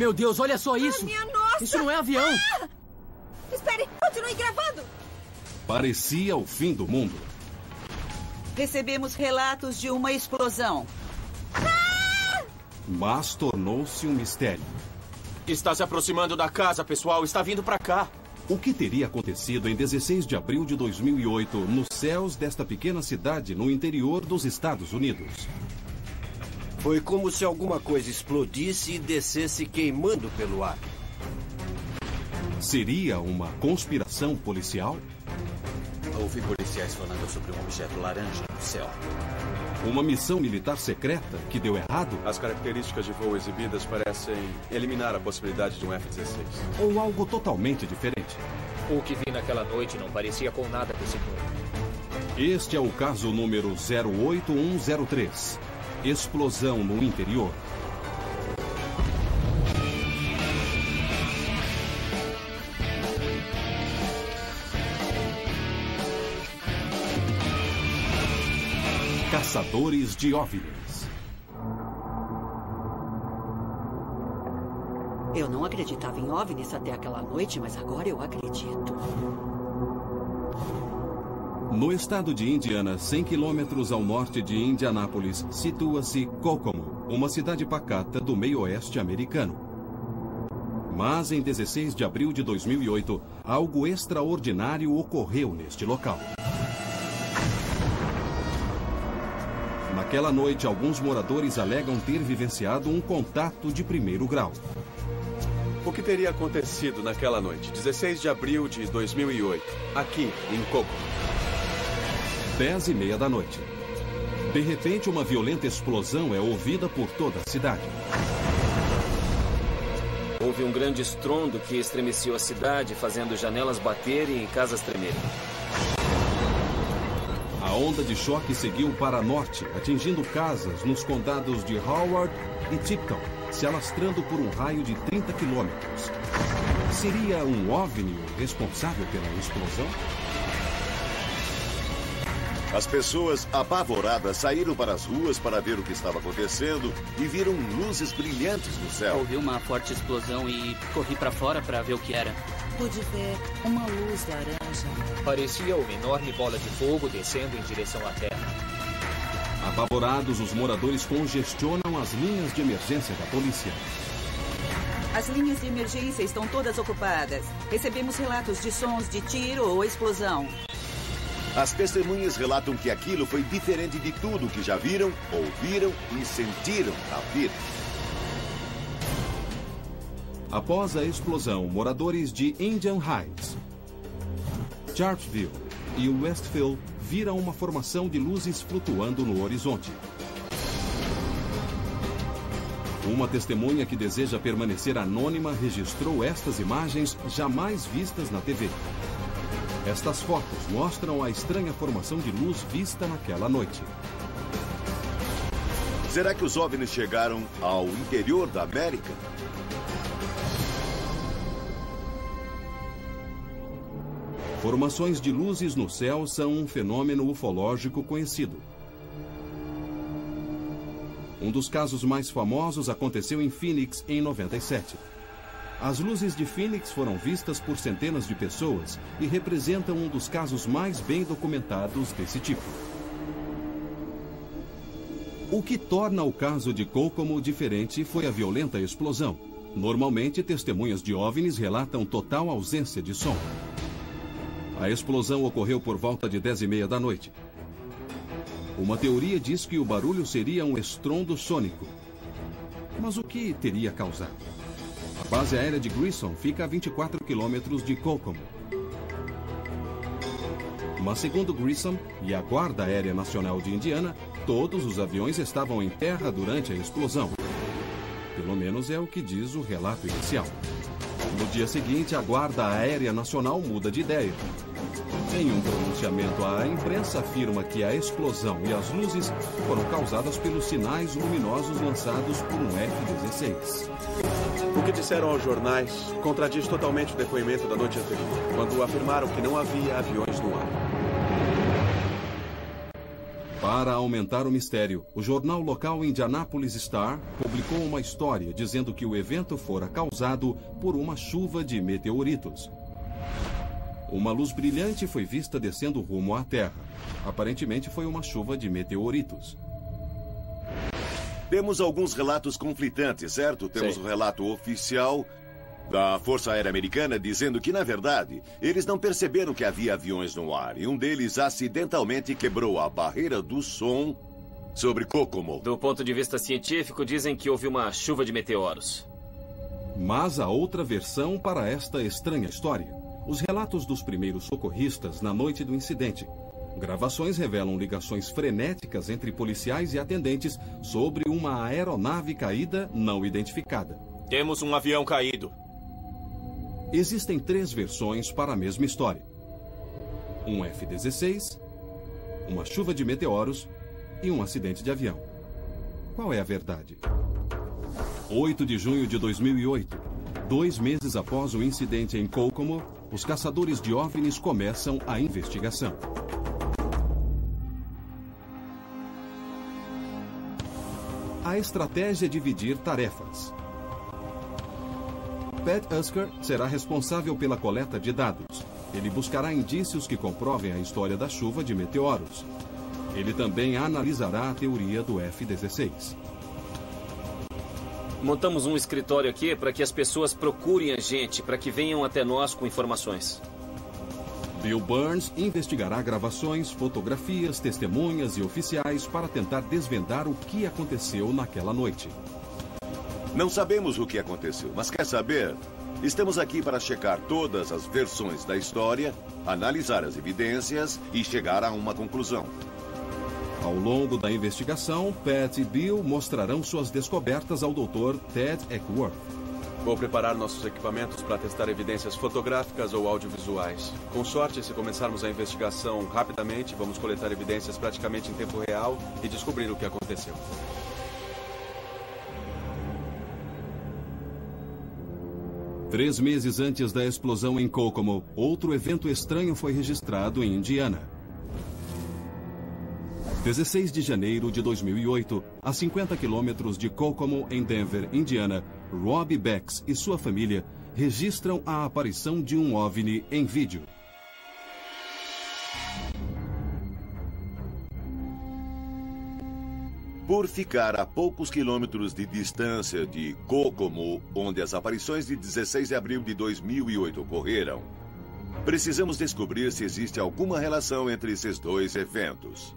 Meu Deus, olha só isso! Minha nossa! Isso não é avião! Espere, continue gravando! Parecia o fim do mundo. Recebemos relatos de uma explosão. Mas tornou-se um mistério. Está se aproximando da casa, pessoal. Está vindo para cá. O que teria acontecido em 16 de abril de 2008 nos céus desta pequena cidade no interior dos Estados Unidos? Foi como se alguma coisa explodisse e descesse queimando pelo ar. Seria uma conspiração policial? Ouvi policiais falando sobre um objeto laranja no céu. Uma missão militar secreta que deu errado? As características de voo exibidas parecem eliminar a possibilidade de um F-16. Ou algo totalmente diferente? O que vi naquela noite não parecia com nada desse mundo. Este é o caso número 08103. Explosão no interior. Caçadores de OVNIs. Eu não acreditava em OVNIs até aquela noite, mas agora eu acredito. No estado de Indiana, 100 quilômetros ao norte de Indianápolis, situa-se Kokomo, uma cidade pacata do meio-oeste americano. Mas em 16 de abril de 2008, algo extraordinário ocorreu neste local. Naquela noite, alguns moradores alegam ter vivenciado um contato de primeiro grau. O que teria acontecido naquela noite, 16 de abril de 2008, aqui em Kokomo? 10h30 da noite. De repente, uma violenta explosão é ouvida por toda a cidade. Houve um grande estrondo que estremeceu a cidade, fazendo janelas baterem e casas tremerem. A onda de choque seguiu para norte, atingindo casas nos condados de Howard e Tipton, se alastrando por um raio de 30 quilômetros. Seria um OVNI o responsável pela explosão? As pessoas apavoradas saíram para as ruas para ver o que estava acontecendo e viram luzes brilhantes no céu. Ouvi uma forte explosão e corri para fora para ver o que era. Pude ver uma luz laranja. Parecia uma enorme bola de fogo descendo em direção à terra. Apavorados, os moradores congestionam as linhas de emergência da polícia. As linhas de emergência estão todas ocupadas. Recebemos relatos de sons de tiro ou explosão. As testemunhas relatam que aquilo foi diferente de tudo que já viram, ouviram e sentiram na vida. Após a explosão, moradores de Indian Heights, Charlottesville e Westfield viram uma formação de luzes flutuando no horizonte. Uma testemunha que deseja permanecer anônima registrou estas imagens jamais vistas na TV. Estas fotos mostram a estranha formação de luz vista naquela noite. Será que os OVNIs chegaram ao interior da América? Formações de luzes no céu são um fenômeno ufológico conhecido. Um dos casos mais famosos aconteceu em Phoenix em 97. As luzes de Phoenix foram vistas por centenas de pessoas e representam um dos casos mais bem documentados desse tipo. O que torna o caso de Kokomo diferente foi a violenta explosão. Normalmente, testemunhas de OVNIs relatam total ausência de som. A explosão ocorreu por volta de 10h30 da noite. Uma teoria diz que o barulho seria um estrondo sônico. Mas o que teria causado? A base aérea de Grissom fica a 24 quilômetros de Kokomo. Mas segundo Grissom e a Guarda Aérea Nacional de Indiana, todos os aviões estavam em terra durante a explosão. Pelo menos é o que diz o relato inicial. No dia seguinte, a Guarda Aérea Nacional muda de ideia. Em um pronunciamento à imprensa, afirma que a explosão e as luzes foram causadas pelos sinais luminosos lançados por um F-16. O que disseram aos jornais contradiz totalmente o depoimento da noite anterior, quando afirmaram que não havia aviões no ar. Para aumentar o mistério, o jornal local Indianapolis Star publicou uma história dizendo que o evento fora causado por uma chuva de meteoritos. Uma luz brilhante foi vista descendo rumo à Terra. Aparentemente foi uma chuva de meteoritos. Temos alguns relatos conflitantes, certo? Temos o relato oficial da Força Aérea Americana dizendo que, na verdade, eles não perceberam que havia aviões no ar e um deles acidentalmente quebrou a barreira do som sobre Kokomo. Do ponto de vista científico, dizem que houve uma chuva de meteoros. Mas há outra versão para esta estranha história. Os relatos dos primeiros socorristas na noite do incidente. Gravações revelam ligações frenéticas entre policiais e atendentes sobre uma aeronave caída não identificada. Temos um avião caído. Existem 3 versões para a mesma história. Um F-16, uma chuva de meteoros e um acidente de avião. Qual é a verdade? 8 de junho de 2008, 2 meses após o incidente em Kokomo, os caçadores de OVNIs começam a investigação. A estratégia é dividir tarefas. Pat Usker será responsável pela coleta de dados. Ele buscará indícios que comprovem a história da chuva de meteoros. Ele também analisará a teoria do F-16. Montamos um escritório aqui para que as pessoas procurem a gente, para que venham até nós com informações. Bill Burns investigará gravações, fotografias, testemunhas e oficiais para tentar desvendar o que aconteceu naquela noite. Não sabemos o que aconteceu, mas quer saber? Estamos aqui para checar todas as versões da história, analisar as evidências e chegar a uma conclusão. Ao longo da investigação, Pat e Bill mostrarão suas descobertas ao Dr. Ted Eckworth. Vou preparar nossos equipamentos para testar evidências fotográficas ou audiovisuais. Com sorte, se começarmos a investigação rapidamente, vamos coletar evidências praticamente em tempo real e descobrir o que aconteceu. Três meses antes da explosão em Kokomo, outro evento estranho foi registrado em Indiana. 16 de janeiro de 2008, a 50 quilômetros de Kokomo, em Denver, Indiana, Rob Becks e sua família registram a aparição de um OVNI em vídeo. Por ficar a poucos quilômetros de distância de Kokomo, onde as aparições de 16 de abril de 2008 ocorreram, precisamos descobrir se existe alguma relação entre esses dois eventos.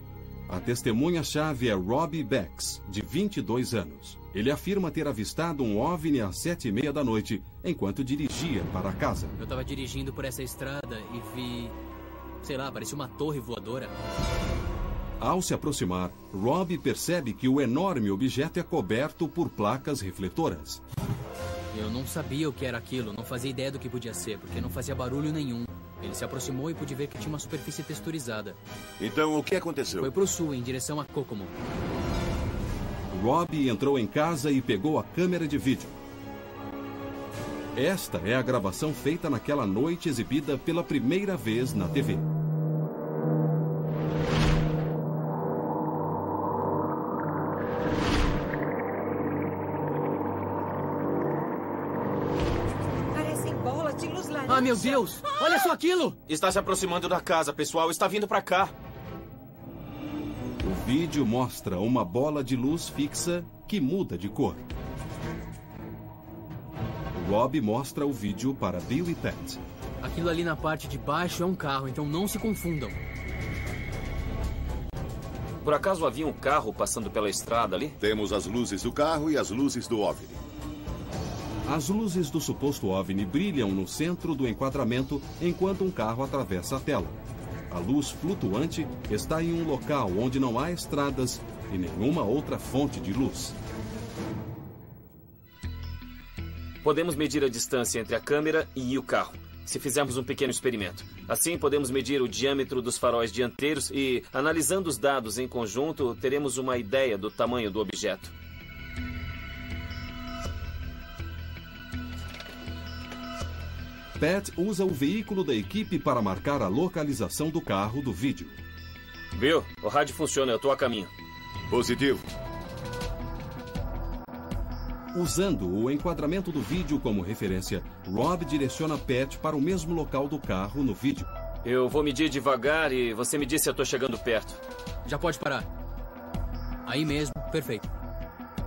A testemunha-chave é Rob Becks, de 22 anos. Ele afirma ter avistado um OVNI às 7h30 da noite, enquanto dirigia para casa. Eu estava dirigindo por essa estrada e vi... sei lá, parecia uma torre voadora. Ao se aproximar, Rob percebe que o enorme objeto é coberto por placas refletoras. Eu não sabia o que era aquilo, não fazia ideia do que podia ser, porque não fazia barulho nenhum. Ele se aproximou e pude ver que tinha uma superfície texturizada. Então, o que aconteceu? Foi para o sul, em direção a Kokomo. Rob entrou em casa e pegou a câmera de vídeo. Esta é a gravação feita naquela noite, exibida pela primeira vez na TV. Ah, meu Deus! Olha só aquilo! Está se aproximando da casa, pessoal. Está vindo para cá. O vídeo mostra uma bola de luz fixa que muda de cor. Rob mostra o vídeo para Bill e Pat. Aquilo ali na parte de baixo é um carro, então não se confundam. Por acaso havia um carro passando pela estrada ali? Temos as luzes do carro e as luzes do OVNI. As luzes do suposto OVNI brilham no centro do enquadramento enquanto um carro atravessa a tela. A luz flutuante está em um local onde não há estradas e nenhuma outra fonte de luz. Podemos medir a distância entre a câmera e o carro, se fizermos um pequeno experimento. Assim, podemos medir o diâmetro dos faróis dianteiros e, analisando os dados em conjunto, teremos uma ideia do tamanho do objeto. Pat usa o veículo da equipe para marcar a localização do carro do vídeo. Bill, o rádio funciona, eu tô a caminho. Positivo. Usando o enquadramento do vídeo como referência, Rob direciona Pat para o mesmo local do carro no vídeo. Eu vou medir devagar e você me diz se eu tô chegando perto. Já pode parar. Aí mesmo, perfeito.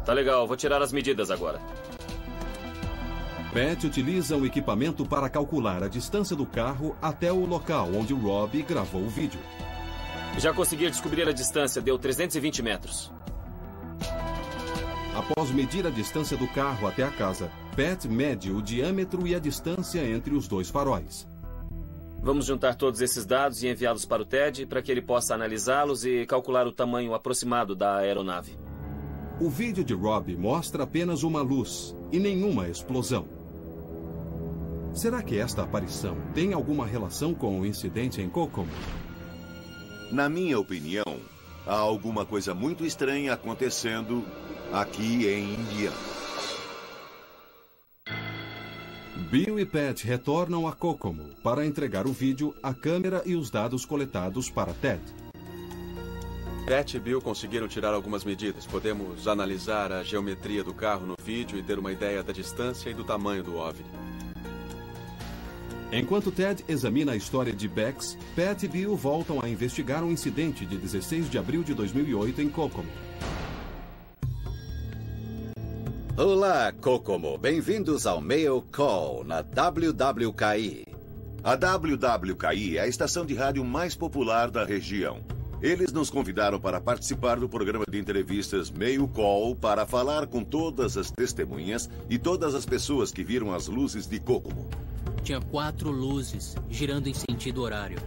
Tá legal, vou tirar as medidas agora. Pat utiliza um equipamento para calcular a distância do carro até o local onde Rob gravou o vídeo. Já consegui descobrir a distância, deu 320 metros. Após medir a distância do carro até a casa, Pat mede o diâmetro e a distância entre os dois faróis. Vamos juntar todos esses dados e enviá-los para o Ted para que ele possa analisá-los e calcular o tamanho aproximado da aeronave. O vídeo de Rob mostra apenas uma luz e nenhuma explosão. Será que esta aparição tem alguma relação com o incidente em Kokomo? Na minha opinião, há alguma coisa muito estranha acontecendo aqui em Indiana. Bill e Pat retornam a Kokomo para entregar o vídeo, a câmera e os dados coletados para Ted. Pat e Bill conseguiram tirar algumas medidas. Podemos analisar a geometria do carro no vídeo e ter uma ideia da distância e do tamanho do OVNI. Enquanto Ted examina a história de Bex, Pat e Bill voltam a investigar um incidente de 16 de abril de 2008 em Kokomo. Olá, Kokomo. Bem-vindos ao Mail Call na WWKI. A WWKI é a estação de rádio mais popular da região. Eles nos convidaram para participar do programa de entrevistas Mail Call para falar com todas as testemunhas e todas as pessoas que viram as luzes de Kokomo. Tinha 4 luzes girando em sentido horário.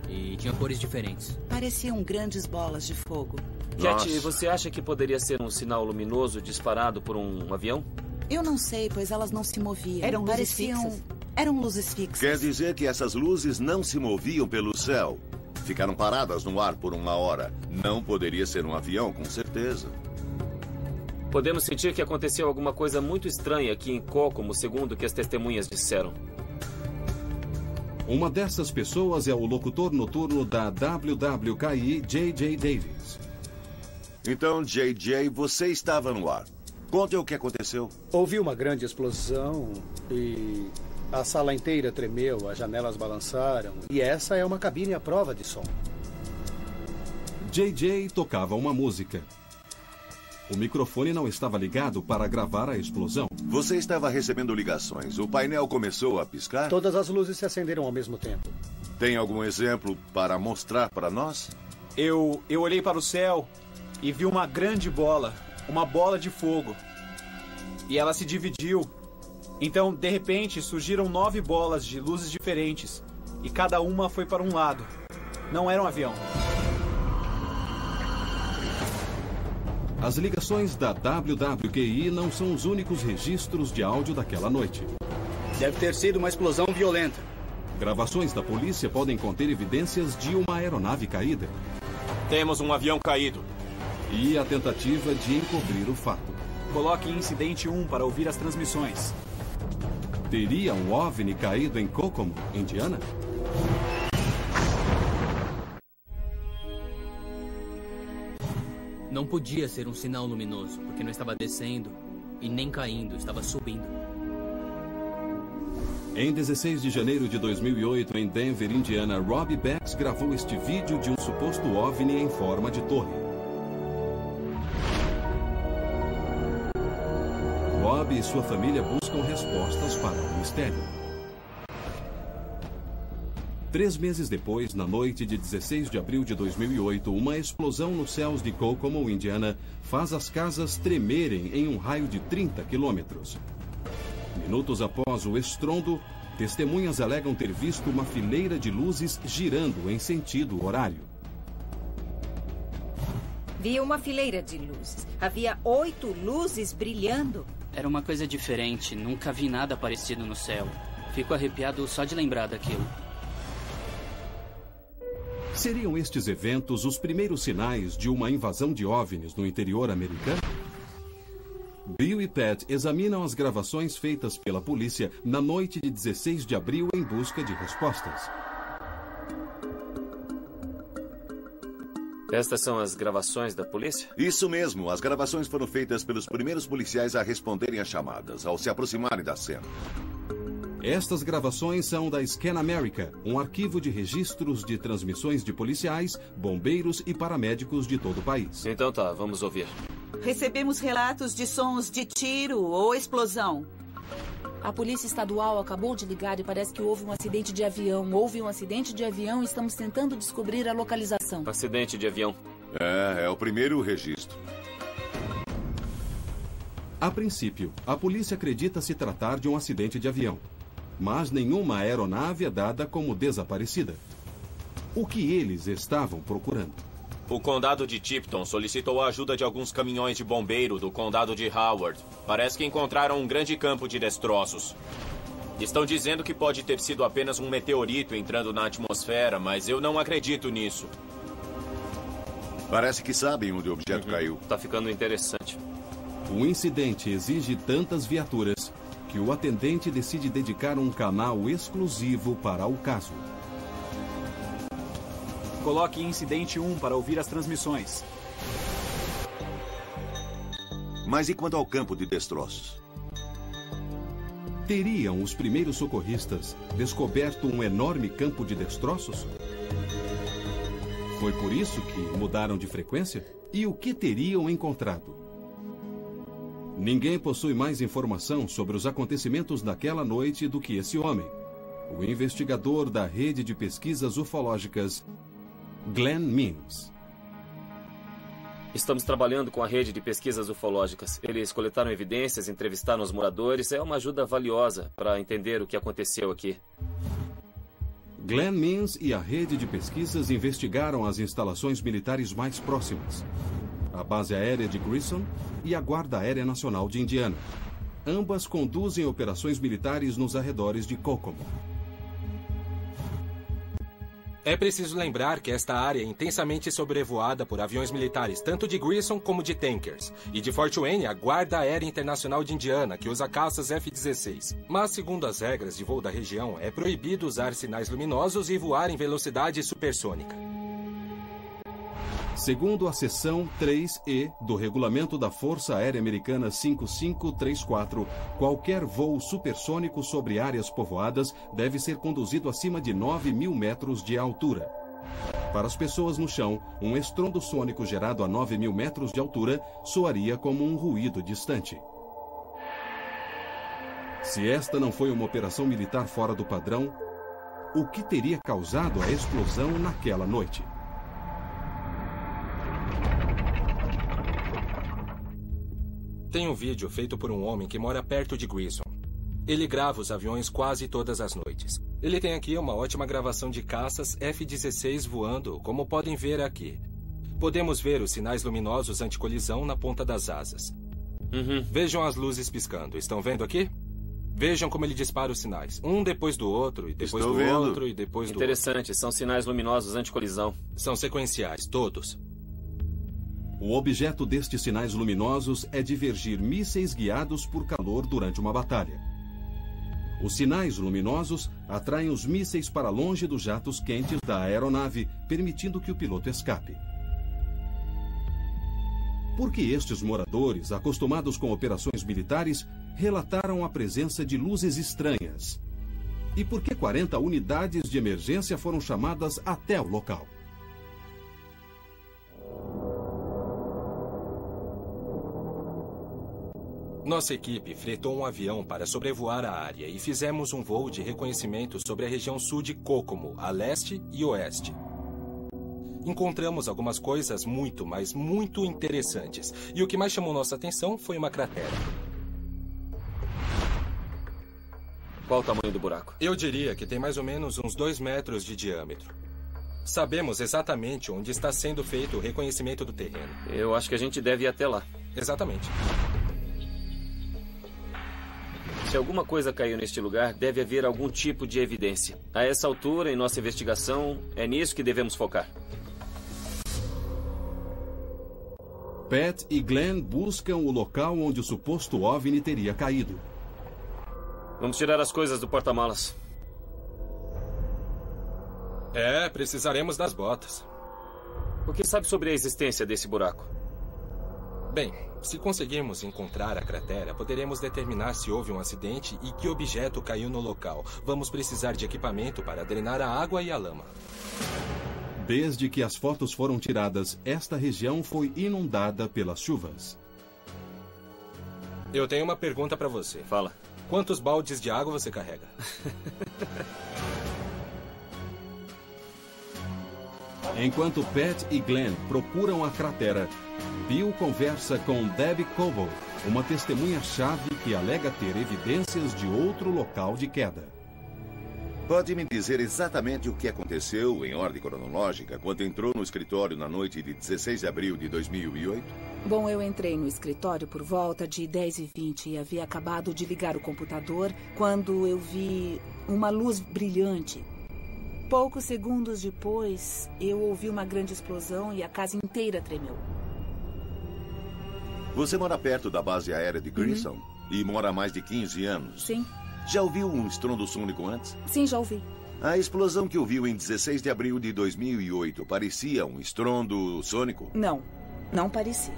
E tinha cores diferentes. Pareciam grandes bolas de fogo. Cat, você acha que poderia ser um sinal luminoso disparado por um avião? Eu não sei, pois elas não se moviam. Eram luzes fixas? Eram luzes fixas. Quer dizer que essas luzes não se moviam pelo céu. Ficaram paradas no ar por 1 hora. Não poderia ser um avião, com certeza. Podemos sentir que aconteceu alguma coisa muito estranha aqui em Kokomo, segundo o que as testemunhas disseram. Uma dessas pessoas é o locutor noturno da WWKI, J.J. Davis. Então, J.J., você estava no ar. Conte o que aconteceu. Houve uma grande explosão e a sala inteira tremeu, as janelas balançaram. E essa é uma cabine à prova de som. J.J. tocava uma música. O microfone não estava ligado para gravar a explosão. Você estava recebendo ligações. O painel começou a piscar? Todas as luzes se acenderam ao mesmo tempo. Tem algum exemplo para mostrar para nós? Eu olhei para o céu e vi uma grande bola, uma bola de fogo. E ela se dividiu. Então, de repente, surgiram 9 bolas de luzes diferentes. E cada uma foi para um lado. Não era um avião. As ligações da WWKI não são os únicos registros de áudio daquela noite. Deve ter sido uma explosão violenta. Gravações da polícia podem conter evidências de uma aeronave caída. Temos um avião caído. E a tentativa de encobrir o fato. Coloque incidente 1 para ouvir as transmissões. Teria um OVNI caído em Kokomo, Indiana? Não podia ser um sinal luminoso, porque não estava descendo e nem caindo, estava subindo. Em 16 de janeiro de 2008, em Denver, Indiana, Rob Bex gravou este vídeo de um suposto OVNI em forma de torre. Rob e sua família buscam respostas para o mistério. 3 meses depois, na noite de 16 de abril de 2008, uma explosão nos céus de Kokomo, Indiana, faz as casas tremerem em um raio de 30 quilômetros. Minutos após o estrondo, testemunhas alegam ter visto uma fileira de luzes girando em sentido horário. Vi uma fileira de luzes. Havia 8 luzes brilhando. Era uma coisa diferente. Nunca vi nada parecido no céu. Fico arrepiado só de lembrar daquilo. Seriam estes eventos os primeiros sinais de uma invasão de OVNIs no interior americano? Bill e Pat examinam as gravações feitas pela polícia na noite de 16 de abril em busca de respostas. Estas são as gravações da polícia? Isso mesmo. As gravações foram feitas pelos primeiros policiais a responderem às chamadas, ao se aproximarem da cena. Estas gravações são da Scan America, um arquivo de registros de transmissões de policiais, bombeiros e paramédicos de todo o país. Então tá, vamos ouvir. Recebemos relatos de sons de tiro ou explosão. A Polícia Estadual acabou de ligar e parece que houve um acidente de avião. Houve um acidente de avião e estamos tentando descobrir a localização. Acidente de avião. É o primeiro registro. A princípio, a polícia acredita se tratar de um acidente de avião. Mas nenhuma aeronave é dada como desaparecida. O que eles estavam procurando? O condado de Tipton solicitou a ajuda de alguns caminhões de bombeiro do condado de Howard. Parece que encontraram um grande campo de destroços. Estão dizendo que pode ter sido apenas um meteorito entrando na atmosfera, mas eu não acredito nisso. Parece que sabem onde o objeto caiu. Tá ficando interessante. O incidente exige tantas viaturas que o atendente decide dedicar um canal exclusivo para o caso. Coloque incidente 1 para ouvir as transmissões. Mas e quanto ao campo de destroços? Teriam os primeiros socorristas descoberto um enorme campo de destroços? Foi por isso que mudaram de frequência? E o que teriam encontrado? Ninguém possui mais informação sobre os acontecimentos daquela noite do que esse homem, o investigador da rede de pesquisas ufológicas, Glenn Mims. Estamos trabalhando com a rede de pesquisas ufológicas. Eles coletaram evidências, entrevistaram os moradores. É uma ajuda valiosa para entender o que aconteceu aqui. Glenn Mims e a rede de pesquisas investigaram as instalações militares mais próximas. A base aérea de Grissom e a Guarda Aérea Nacional de Indiana. Ambas conduzem operações militares nos arredores de Kokomo. É preciso lembrar que esta área é intensamente sobrevoada por aviões militares, tanto de Grissom como de tankers. E de Fort Wayne, a Guarda Aérea Internacional de Indiana, que usa caças F-16. Mas, segundo as regras de voo da região, é proibido usar sinais luminosos e voar em velocidade supersônica. Segundo a seção 3E do regulamento da Força Aérea Americana 5534, qualquer voo supersônico sobre áreas povoadas deve ser conduzido acima de 9.000 metros de altura. Para as pessoas no chão, um estrondo sônico gerado a 9.000 metros de altura soaria como um ruído distante. Se esta não foi uma operação militar fora do padrão, o que teria causado a explosão naquela noite? Tem um vídeo feito por um homem que mora perto de Grissom. Ele grava os aviões quase todas as noites. Ele tem aqui uma ótima gravação de caças F-16 voando, como podem ver aqui. Podemos ver os sinais luminosos anticolisão na ponta das asas. Vejam as luzes piscando. Estão vendo aqui? Vejam como ele dispara os sinais. Um depois do outro, e depois do outro, e depois do outro. Interessante, são sinais luminosos anticolisão. São sequenciais, todos. O objeto destes sinais luminosos é divergir mísseis guiados por calor durante uma batalha. Os sinais luminosos atraem os mísseis para longe dos jatos quentes da aeronave, permitindo que o piloto escape. Por que estes moradores, acostumados com operações militares, relataram a presença de luzes estranhas? E por que 40 unidades de emergência foram chamadas até o local? Nossa equipe fretou um avião para sobrevoar a área e fizemos um voo de reconhecimento sobre a região sul de Kokomo, a leste e oeste. Encontramos algumas coisas muito, mas muito interessantes. E o que mais chamou nossa atenção foi uma cratera. Qual o tamanho do buraco? Eu diria que tem mais ou menos uns 2 metros de diâmetro. Sabemos exatamente onde está sendo feito o reconhecimento do terreno. Eu acho que a gente deve ir até lá. Exatamente. Se alguma coisa caiu neste lugar, deve haver algum tipo de evidência. A essa altura, em nossa investigação, é nisso que devemos focar. Pat e Glenn buscam o local onde o suposto OVNI teria caído. Vamos tirar as coisas do porta-malas. Precisaremos das botas. O que sabe sobre a existência desse buraco? Bem, se conseguirmos encontrar a cratera, poderemos determinar se houve um acidente e que objeto caiu no local. Vamos precisar de equipamento para drenar a água e a lama. Desde que as fotos foram tiradas, esta região foi inundada pelas chuvas. Eu tenho uma pergunta para você. Fala. Quantos baldes de água você carrega? Enquanto Pat e Glenn procuram a cratera, Bill conversa com Debbie Coble, uma testemunha-chave que alega ter evidências de outro local de queda. Pode me dizer exatamente o que aconteceu, em ordem cronológica, quando entrou no escritório na noite de 16 de abril de 2008? Bom, eu entrei no escritório por volta de 10h20 e havia acabado de ligar o computador quando eu vi uma luz brilhante. Poucos segundos depois, eu ouvi uma grande explosão e a casa inteira tremeu. Você mora perto da base aérea de Grissom e mora há mais de 15 anos. Sim. Já ouviu um estrondo sônico antes? Sim, já ouvi. A explosão que ouviu em 16 de abril de 2008 parecia um estrondo sônico? Não, não parecia.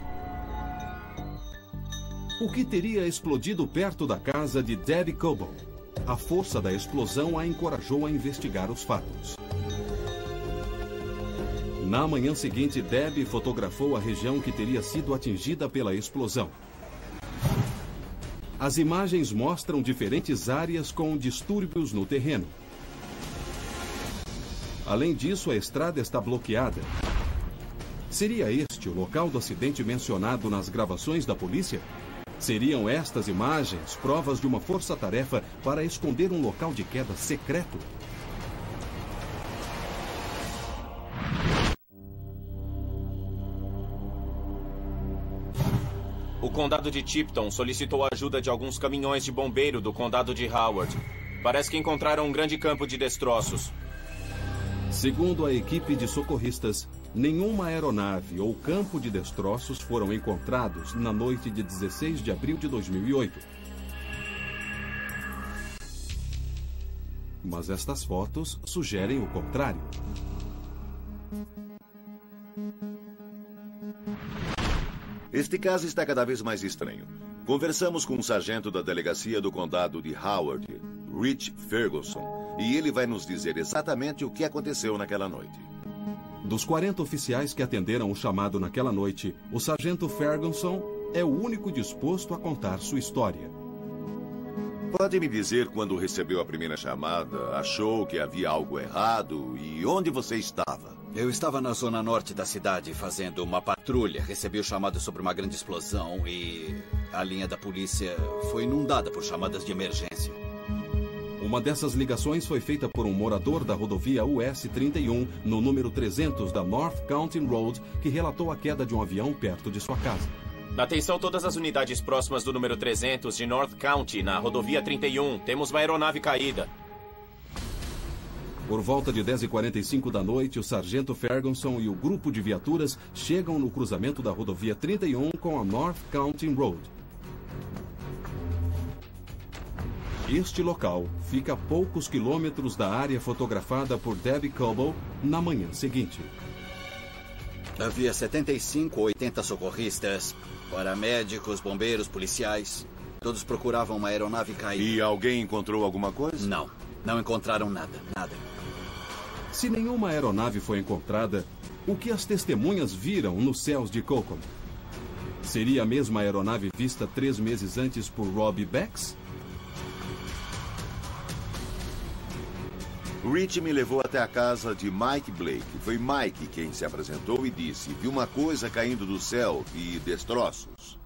O que teria explodido perto da casa de Debbie Coble? A força da explosão a encorajou a investigar os fatos. Na manhã seguinte, Debbie fotografou a região que teria sido atingida pela explosão. As imagens mostram diferentes áreas com distúrbios no terreno. Além disso, a estrada está bloqueada. Seria este o local do acidente mencionado nas gravações da polícia? Seriam estas imagens provas de uma força-tarefa para esconder um local de queda secreto? O condado de Tipton solicitou a ajuda de alguns caminhões de bombeiro do condado de Howard. Parece que encontraram um grande campo de destroços. Segundo a equipe de socorristas, nenhuma aeronave ou campo de destroços foram encontrados na noite de 16 de abril de 2008. Mas estas fotos sugerem o contrário. Este caso está cada vez mais estranho. Conversamos com um sargento da delegacia do condado de Howard, Rich Ferguson, e ele vai nos dizer exatamente o que aconteceu naquela noite. Dos 40 oficiais que atenderam o chamado naquela noite, o sargento Ferguson é o único disposto a contar sua história. Pode me dizer quando recebeu a primeira chamada, achou que havia algo errado e onde você estava? Eu estava na zona norte da cidade fazendo uma patrulha. Recebi o chamado sobre uma grande explosão e a linha da polícia foi inundada por chamadas de emergência. Uma dessas ligações foi feita por um morador da rodovia US 31, no número 300 da North County Road, que relatou a queda de um avião perto de sua casa. Atenção todas as unidades próximas do número 300 de North County, na rodovia 31. Temos uma aeronave caída. Por volta de 10h45 da noite, o sargento Ferguson e o grupo de viaturas chegam no cruzamento da rodovia 31 com a North County Road. Este local fica a poucos quilômetros da área fotografada por Debbie Coble na manhã seguinte. Havia 75 ou 80 socorristas, paramédicos, bombeiros, policiais. Todos procuravam uma aeronave caída. E alguém encontrou alguma coisa? Não, não encontraram nada, nada. Se nenhuma aeronave foi encontrada, o que as testemunhas viram nos céus de Kokomo? Seria a mesma aeronave vista 3 meses antes por Robbie Becks? Rich me levou até a casa de Mike Blake. Foi Mike quem se apresentou e disse: viu uma coisa caindo do céu e destroços.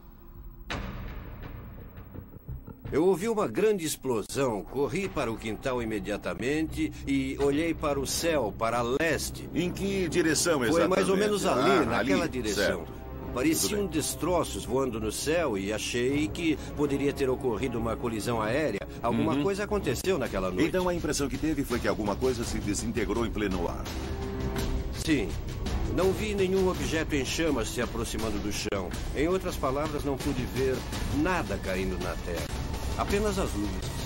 Eu ouvi uma grande explosão, corri para o quintal imediatamente e olhei para o céu, para leste. Em que direção exatamente? Foi mais ou menos ali, naquela ali, direção. Certo. Pareciam destroços voando no céu e achei que poderia ter ocorrido uma colisão aérea. Alguma coisa aconteceu naquela noite. Então a impressão que teve foi que alguma coisa se desintegrou em pleno ar. Sim. Não vi nenhum objeto em chamas se aproximando do chão. Em outras palavras, não pude ver nada caindo na terra. Apenas as luzes.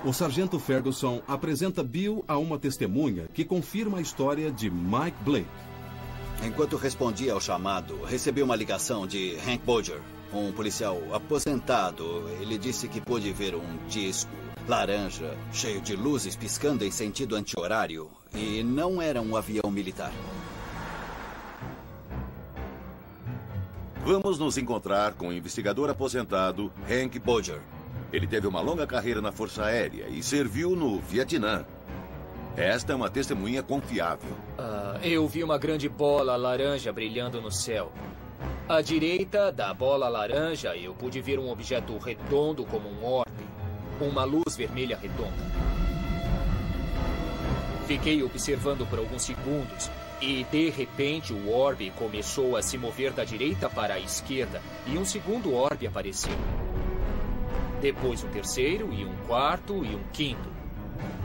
O sargento Ferguson apresenta Bill a uma testemunha que confirma a história de Mike Blake. Enquanto respondia ao chamado, recebi uma ligação de Hank Bodger, um policial aposentado. Ele disse que pôde ver um disco laranja, cheio de luzes piscando em sentido anti-horário, e não era um avião militar. Vamos nos encontrar com o investigador aposentado Hank Bodger. Ele teve uma longa carreira na Força Aérea e serviu no Vietnã. Esta é uma testemunha confiável. Eu vi uma grande bola laranja brilhando no céu. À direita da bola laranja, eu pude ver um objeto redondo como um orbe. Uma luz vermelha redonda. Fiquei observando por alguns segundos e, de repente, o orbe começou a se mover da direita para a esquerda e um segundo orbe apareceu. Depois um terceiro e um quarto e um quinto.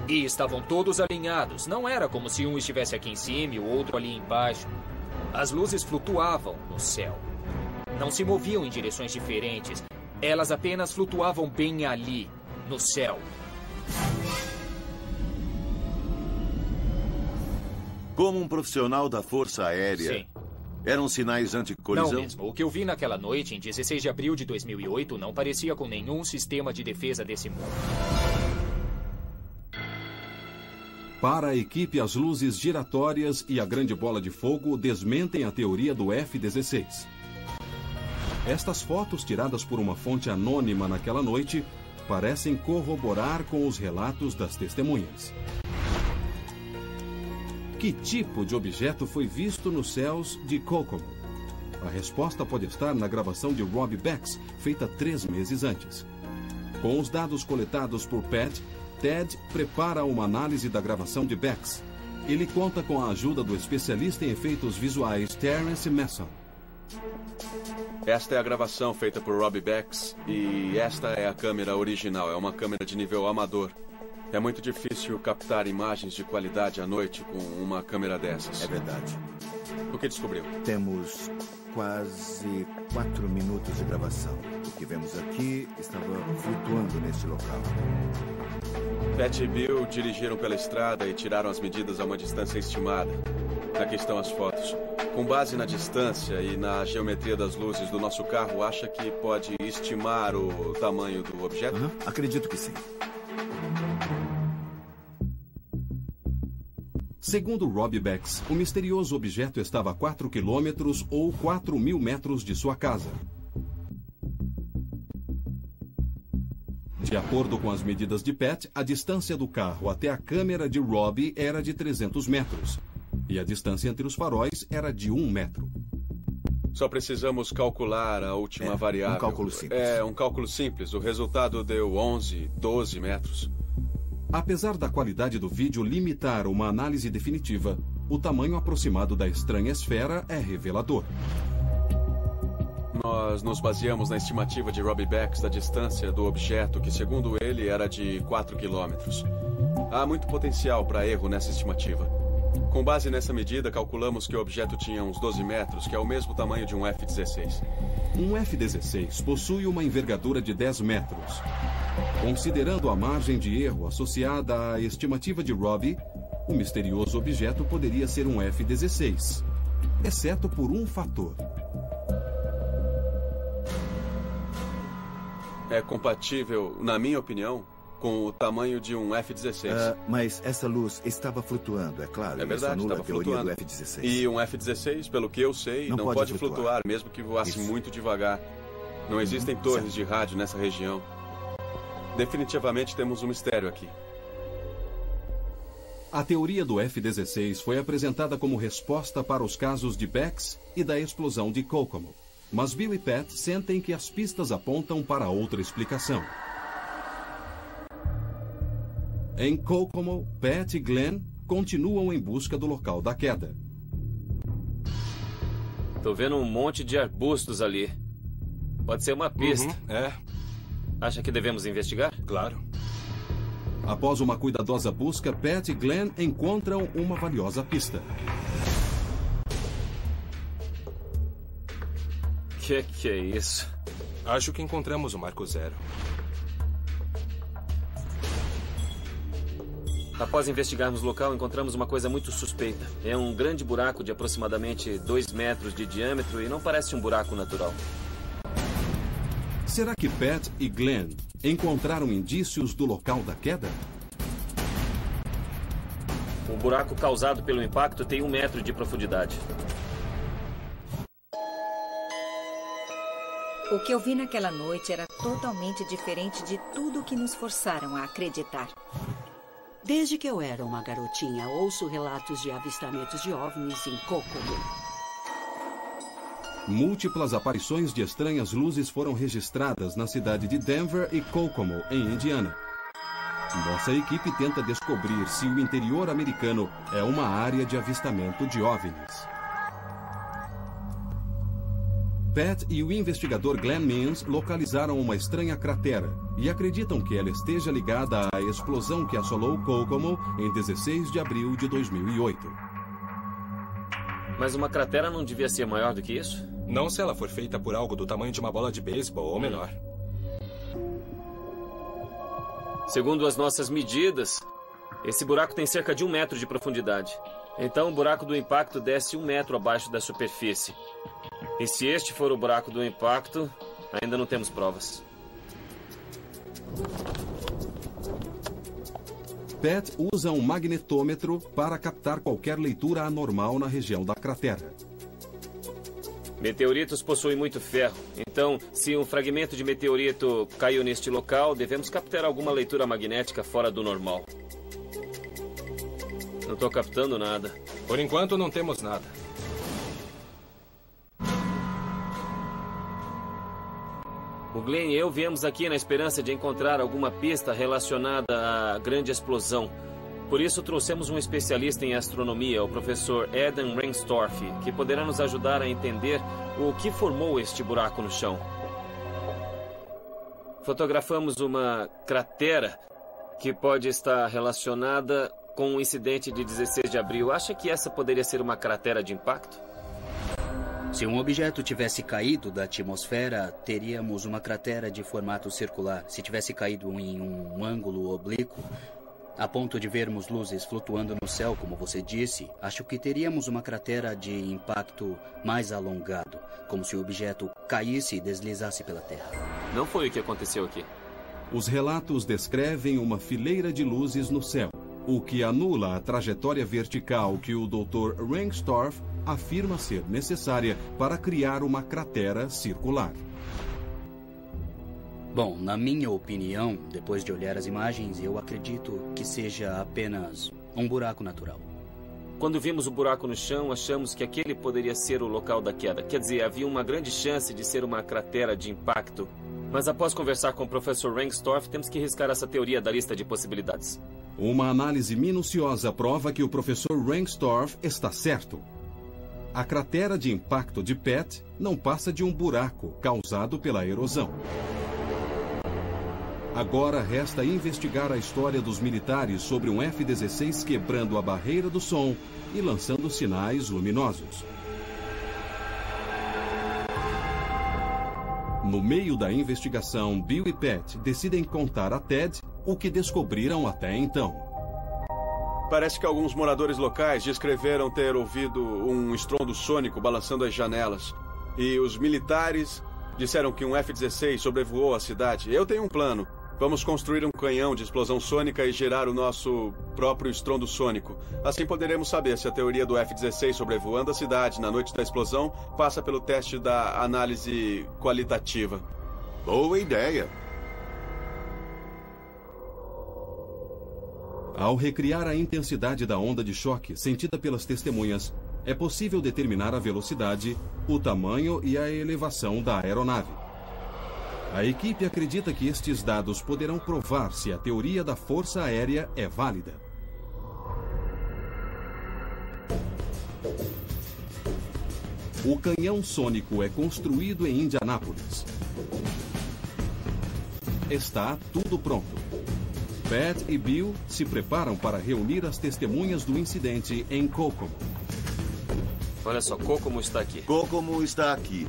E estavam todos alinhados. Não era como se um estivesse aqui em cima e o outro ali embaixo. As luzes flutuavam no céu. Não se moviam em direções diferentes. Elas apenas flutuavam bem ali, no céu. Como um profissional da Força Aérea, Sim. Eram sinais anticolisão? Não mesmo. O que eu vi naquela noite, em 16 de abril de 2008, não parecia com nenhum sistema de defesa desse mundo. Para a equipe, as luzes giratórias e a grande bola de fogo desmentem a teoria do F-16. Estas fotos, tiradas por uma fonte anônima naquela noite, parecem corroborar com os relatos das testemunhas. Que tipo de objeto foi visto nos céus de Kokomo? A resposta pode estar na gravação de Robbie Becks, feita 3 meses antes. Com os dados coletados por Pat, Ted prepara uma análise da gravação de Becks. Ele conta com a ajuda do especialista em efeitos visuais Terence Masson. Esta é a gravação feita por Robbie Becks e esta é a câmera original. É uma câmera de nível amador. É muito difícil captar imagens de qualidade à noite com uma câmera dessas. É verdade. O que descobriu? Temos quase 4 minutos de gravação. O que vemos aqui estava flutuando neste local. Pat e Bill dirigiram pela estrada e tiraram as medidas a uma distância estimada. Aqui estão as fotos. Com base na distância e na geometria das luzes do nosso carro, acha que pode estimar o tamanho do objeto? Acredito que sim. Segundo Robbie Becks, o misterioso objeto estava a 4 quilômetros ou 4.000 metros de sua casa. De acordo com as medidas de Pat, a distância do carro até a câmera de Robbie era de 300 metros. E a distância entre os faróis era de 1 metro. Só precisamos calcular a última variável. Um cálculo simples. É, um cálculo simples. O resultado deu 11, 12 metros. Apesar da qualidade do vídeo limitar uma análise definitiva, o tamanho aproximado da estranha esfera é revelador. Nós nos baseamos na estimativa de Robbie Becks da distância do objeto, que segundo ele era de 4 quilômetros. Há muito potencial para erro nessa estimativa. Com base nessa medida, calculamos que o objeto tinha uns 12 metros, que é o mesmo tamanho de um F-16. Um F-16 possui uma envergadura de 10 metros. Considerando a margem de erro associada à estimativa de Robbie, o misterioso objeto poderia ser um F-16, exceto por um fator. É compatível, na minha opinião, com o tamanho de um F-16. Mas essa luz estava flutuando, é claro. É verdade, isso anula estava a teoria flutuando. do F-16. E um F-16, pelo que eu sei, não pode flutuar, mesmo que voasse muito devagar. Não existem torres de rádio nessa região. Definitivamente temos um mistério aqui. A teoria do F-16 foi apresentada como resposta para os casos de Becks e da explosão de Kokomo. Mas Bill e Pat sentem que as pistas apontam para outra explicação. Em Kokomo, Pat e Glenn continuam em busca do local da queda. Tô vendo um monte de arbustos ali. Pode ser uma pista. Acha que devemos investigar? Claro. Após uma cuidadosa busca, Pat e Glenn encontram uma valiosa pista. Que é isso? Acho que encontramos o marco zero. Após investigarmos o local, encontramos uma coisa muito suspeita. É um grande buraco de aproximadamente 2 metros de diâmetro e não parece um buraco natural. Será que Pat e Glenn encontraram indícios do local da queda? O buraco causado pelo impacto tem 1 metro de profundidade. O que eu vi naquela noite era totalmente diferente de tudo que nos forçaram a acreditar. Desde que eu era uma garotinha, ouço relatos de avistamentos de OVNIs em Kokomo. Múltiplas aparições de estranhas luzes foram registradas na cidade de Denver e Kokomo, em Indiana. Nossa equipe tenta descobrir se o interior americano é uma área de avistamento de OVNIs. Pat e o investigador Glenn Means localizaram uma estranha cratera e acreditam que ela esteja ligada à explosão que assolou Kokomo em 16 de abril de 2008. Mas uma cratera não devia ser maior do que isso? Não se ela for feita por algo do tamanho de uma bola de beisebol ou menor. Segundo as nossas medidas, esse buraco tem cerca de 1 metro de profundidade. Então o buraco do impacto desce 1 metro abaixo da superfície. E se este for o buraco do impacto, ainda não temos provas. Pat usa um magnetômetro para captar qualquer leitura anormal na região da cratera. Meteoritos possuem muito ferro. Então, se um fragmento de meteorito caiu neste local, devemos captar alguma leitura magnética fora do normal. Não estou captando nada. Por enquanto, não temos nada. O Glenn e eu viemos aqui na esperança de encontrar alguma pista relacionada à grande explosão. Por isso, trouxemos um especialista em astronomia, o professor Eden Rengstorff, que poderá nos ajudar a entender o que formou este buraco no chão. Fotografamos uma cratera que pode estar relacionada com o incidente de 16 de abril. Acha que essa poderia ser uma cratera de impacto? Se um objeto tivesse caído da atmosfera, teríamos uma cratera de formato circular. Se tivesse caído em um ângulo oblíquo, a ponto de vermos luzes flutuando no céu, como você disse, acho que teríamos uma cratera de impacto mais alongado, como se o objeto caísse e deslizasse pela Terra. Não foi o que aconteceu aqui. Os relatos descrevem uma fileira de luzes no céu, o que anula a trajetória vertical que o Dr. Rengstorff afirma ser necessária para criar uma cratera circular. Bom, na minha opinião, depois de olhar as imagens, eu acredito que seja apenas um buraco natural. Quando vimos o buraco no chão, achamos que aquele poderia ser o local da queda. Quer dizer, havia uma grande chance de ser uma cratera de impacto. Mas após conversar com o professor Rengstorff, temos que riscar essa teoria da lista de possibilidades. Uma análise minuciosa prova que o professor Rengstorff está certo. A cratera de impacto de Pat não passa de um buraco causado pela erosão. Agora resta investigar a história dos militares sobre um F-16 quebrando a barreira do som e lançando sinais luminosos. No meio da investigação, Bill e Pat decidem contar a Ted o que descobriram até então. Parece que alguns moradores locais descreveram ter ouvido um estrondo sônico balançando as janelas. E os militares disseram que um F-16 sobrevoou a cidade. Eu tenho um plano. Vamos construir um canhão de explosão sônica e gerar o nosso próprio estrondo sônico. Assim poderemos saber se a teoria do F-16 sobrevoando a cidade na noite da explosão passa pelo teste da análise qualitativa. Boa ideia. Ao recriar a intensidade da onda de choque sentida pelas testemunhas, é possível determinar a velocidade, o tamanho e a elevação da aeronave. A equipe acredita que estes dados poderão provar se a teoria da força aérea é válida. O canhão sônico é construído em Indianápolis. Está tudo pronto. Pat e Bill se preparam para reunir as testemunhas do incidente em Kokomo. Olha só, Kokomo está aqui. Kokomo está aqui.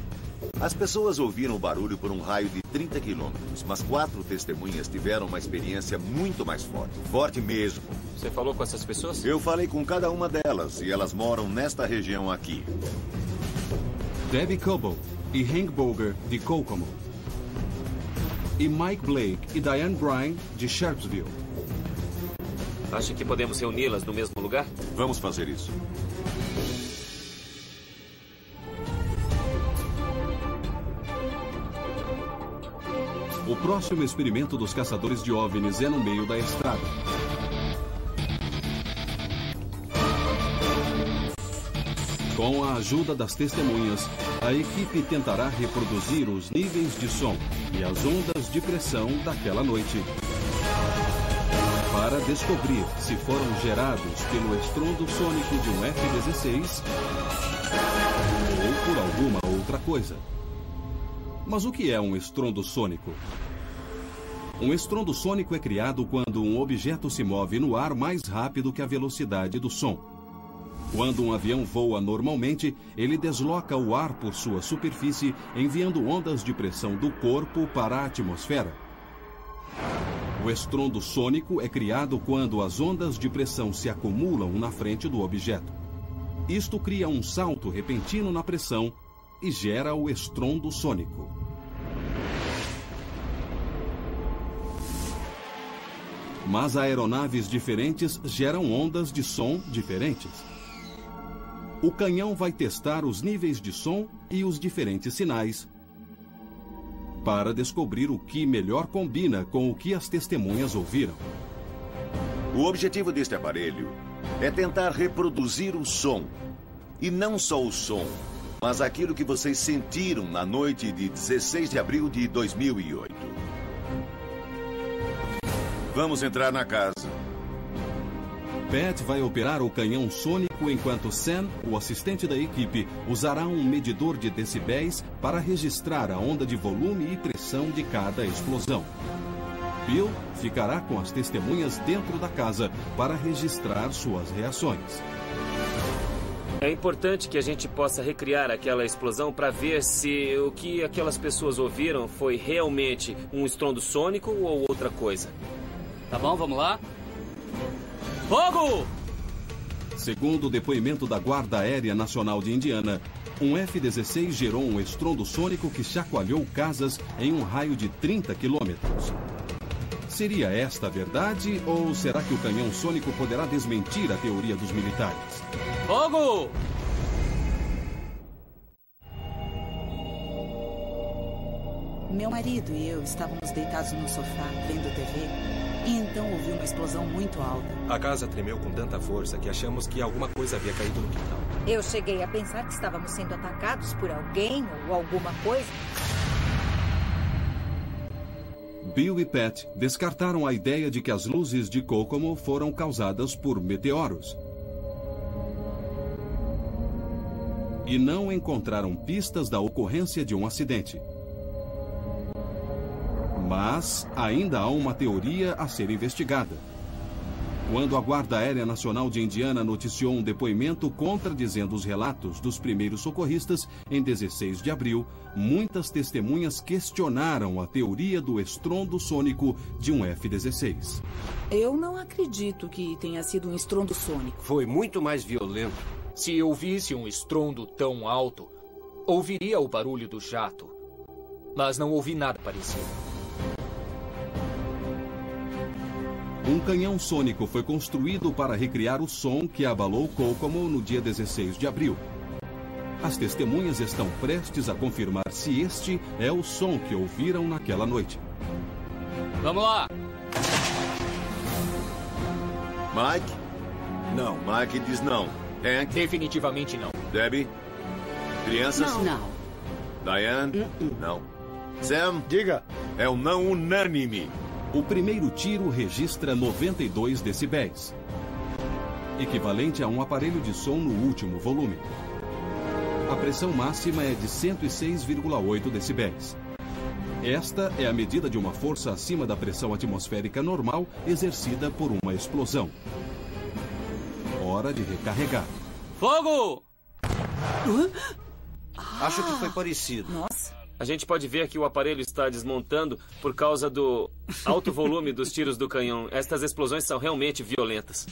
As pessoas ouviram o barulho por um raio de 30 quilômetros, mas 4 testemunhas tiveram uma experiência muito mais forte. Forte mesmo. Você falou com essas pessoas? Eu falei com cada uma delas e elas moram nesta região aqui. Debbie Coble e Hank Boger, de Kokomo. E Mike Blake e Diane Bryan, de Sharpsville. Acha que podemos reuni-las no mesmo lugar? Vamos fazer isso. O próximo experimento dos caçadores de OVNIs é no meio da estrada. Com a ajuda das testemunhas, a equipe tentará reproduzir os níveis de som e as ondas de pressão daquela noite, para descobrir se foram gerados pelo estrondo sônico de um F-16 ou por alguma outra coisa. Mas o que é um estrondo sônico? Um estrondo sônico é criado quando um objeto se move no ar mais rápido que a velocidade do som. Quando um avião voa normalmente, ele desloca o ar por sua superfície, enviando ondas de pressão do corpo para a atmosfera. O estrondo sônico é criado quando as ondas de pressão se acumulam na frente do objeto. Isto cria um salto repentino na pressão e gera o estrondo sônico. Mas aeronaves diferentes geram ondas de som diferentes. O canhão vai testar os níveis de som e os diferentes sinais para descobrir o que melhor combina com o que as testemunhas ouviram. O objetivo deste aparelho é tentar reproduzir o som. E não só o som, mas aquilo que vocês sentiram na noite de 16 de abril de 2008. Vamos entrar na casa. Pat vai operar o canhão sônico enquanto Sam, o assistente da equipe, usará um medidor de decibéis para registrar a onda de volume e pressão de cada explosão. Bill ficará com as testemunhas dentro da casa para registrar suas reações. É importante que a gente possa recriar aquela explosão para ver se o que aquelas pessoas ouviram foi realmente um estrondo sônico ou outra coisa. Tá bom, vamos lá? Fogo! Segundo o depoimento da Guarda Aérea Nacional de Indiana, um F-16 gerou um estrondo sônico que chacoalhou casas em um raio de 30 quilômetros. Seria esta a verdade ou será que o canhão sônico poderá desmentir a teoria dos militares? Fogo! Meu marido e eu estávamos deitados no sofá, vendo TV, e então ouvi uma explosão muito alta. A casa tremeu com tanta força que achamos que alguma coisa havia caído no quintal. Eu cheguei a pensar que estávamos sendo atacados por alguém ou alguma coisa. Bill e Pat descartaram a ideia de que as luzes de Kokomo foram causadas por meteoros. E não encontraram pistas da ocorrência de um acidente. Mas ainda há uma teoria a ser investigada. Quando a Guarda Aérea Nacional de Indiana noticiou um depoimento contradizendo os relatos dos primeiros socorristas em 16 de abril, muitas testemunhas questionaram a teoria do estrondo sônico de um F-16. Eu não acredito que tenha sido um estrondo sônico. Foi muito mais violento. Se eu visse um estrondo tão alto, ouviria o barulho do jato. Mas não ouvi nada parecido. Um canhão sônico foi construído para recriar o som que abalou Kokomo no dia 16 de abril. As testemunhas estão prestes a confirmar se este é o som que ouviram naquela noite. Vamos lá! Mike? Não. Mike diz não. Hank? Definitivamente não. Debbie? Crianças? Não. Diane? Não. Sam? Diga. É um não unânime. O primeiro tiro registra 92 decibéis, equivalente a um aparelho de som no último volume. A pressão máxima é de 106,8 decibéis. Esta é a medida de uma força acima da pressão atmosférica normal exercida por uma explosão. Hora de recarregar. Fogo! Acho que foi parecido. Nossa. A gente pode ver que o aparelho está desmontando por causa do alto volume dos tiros do canhão. Estas explosões são realmente violentas.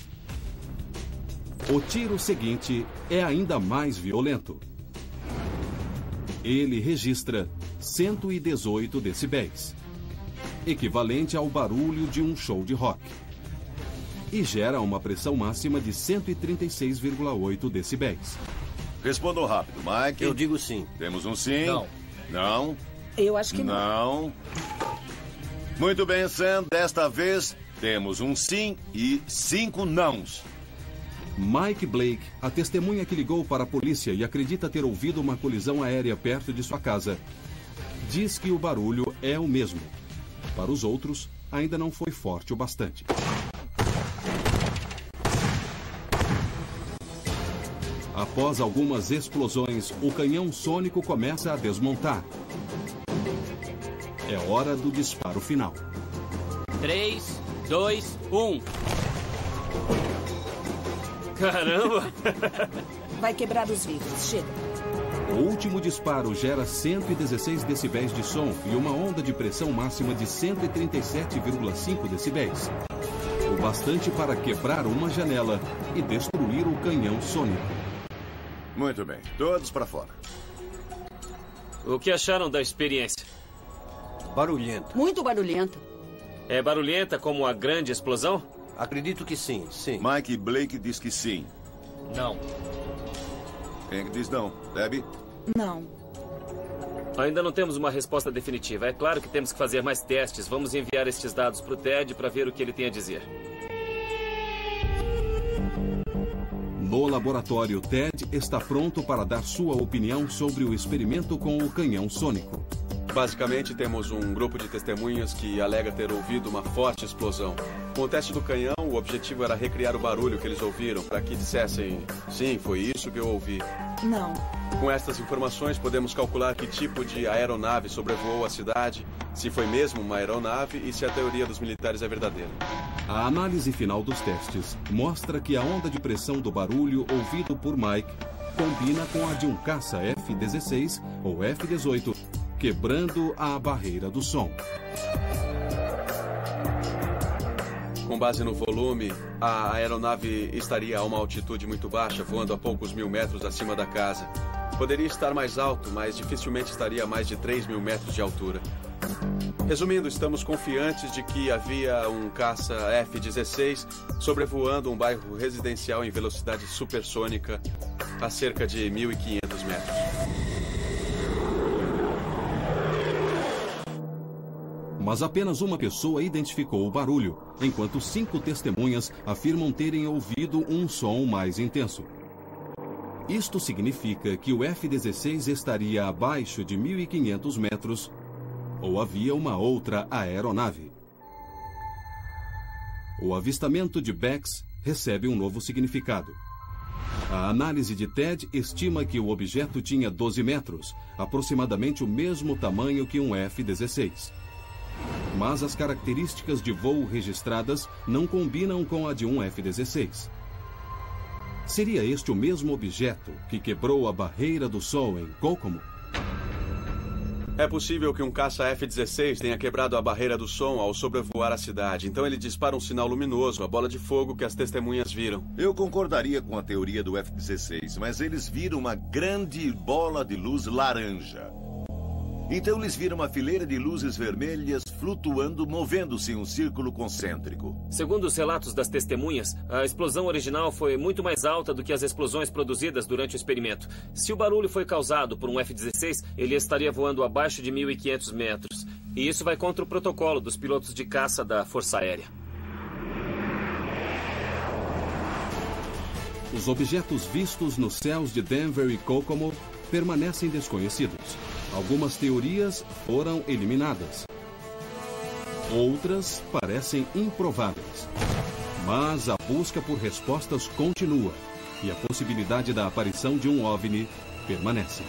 O tiro seguinte é ainda mais violento. Ele registra 118 decibéis, equivalente ao barulho de um show de rock, e gera uma pressão máxima de 136,8 decibéis. Respondam rápido, Mike. Eu digo sim. Temos um sim? Não. Não? Eu acho que não. Não. Muito bem, Sam. Desta vez, temos um sim e 5 nãos. Mike Blake, a testemunha que ligou para a polícia e acredita ter ouvido uma colisão aérea perto de sua casa, diz que o barulho é o mesmo. Para os outros, ainda não foi forte o bastante. Após algumas explosões, o canhão sônico começa a desmontar. É hora do disparo final. 3, 2, 1. Caramba! Vai quebrar os vidros. Chega. O último disparo gera 116 decibéis de som e uma onda de pressão máxima de 137,5 decibéis. O bastante para quebrar uma janela e destruir o canhão sônico. Muito bem. Todos para fora. O que acharam da experiência? Barulhenta. Muito barulhenta. É barulhenta como a grande explosão? Acredito que sim, sim. Mike Blake diz que sim. Não. Quem é que diz não? Debbie? Não. Ainda não temos uma resposta definitiva. É claro que temos que fazer mais testes. Vamos enviar estes dados para o Ted para ver o que ele tem a dizer. No laboratório, Ted está pronto para dar sua opinião sobre o experimento com o canhão sônico. Basicamente, temos um grupo de testemunhas que alega ter ouvido uma forte explosão. Com o teste do canhão, o objetivo era recriar o barulho que eles ouviram, para que dissessem, sim, foi isso que eu ouvi. Não. Com estas informações, podemos calcular que tipo de aeronave sobrevoou a cidade, se foi mesmo uma aeronave e se a teoria dos militares é verdadeira. A análise final dos testes mostra que a onda de pressão do barulho ouvido por Mike combina com a de um caça F-16 ou F-18, quebrando a barreira do som. Com base no volume, a aeronave estaria a uma altitude muito baixa, voando a poucos mil metros acima da casa. Poderia estar mais alto, mas dificilmente estaria a mais de 3.000 metros de altura. Resumindo, estamos confiantes de que havia um caça F-16 sobrevoando um bairro residencial em velocidade supersônica a cerca de 1.500 metros. Mas apenas uma pessoa identificou o barulho, enquanto 5 testemunhas afirmam terem ouvido um som mais intenso. Isto significa que o F-16 estaria abaixo de 1.500 metros ou havia uma outra aeronave. O avistamento de Bex recebe um novo significado. A análise de Ted estima que o objeto tinha 12 metros, aproximadamente o mesmo tamanho que um F-16. Mas as características de voo registradas não combinam com a de um F-16. Seria este o mesmo objeto que quebrou a barreira do som em Kokomo? É possível que um caça F-16 tenha quebrado a barreira do som ao sobrevoar a cidade. Então ele dispara um sinal luminoso, a bola de fogo que as testemunhas viram. Eu concordaria com a teoria do F-16, mas eles viram uma grande bola de luz laranja. Então eles viram uma fileira de luzes vermelhas flutuando, movendo-se em um círculo concêntrico. Segundo os relatos das testemunhas, a explosão original foi muito mais alta do que as explosões produzidas durante o experimento. Se o barulho foi causado por um F-16, ele estaria voando abaixo de 1.500 metros. E isso vai contra o protocolo dos pilotos de caça da Força Aérea. Os objetos vistos nos céus de Denver e Kokomo permanecem desconhecidos. Algumas teorias foram eliminadas. Outras parecem improváveis. Mas a busca por respostas continua e a possibilidade da aparição de um OVNI permanece.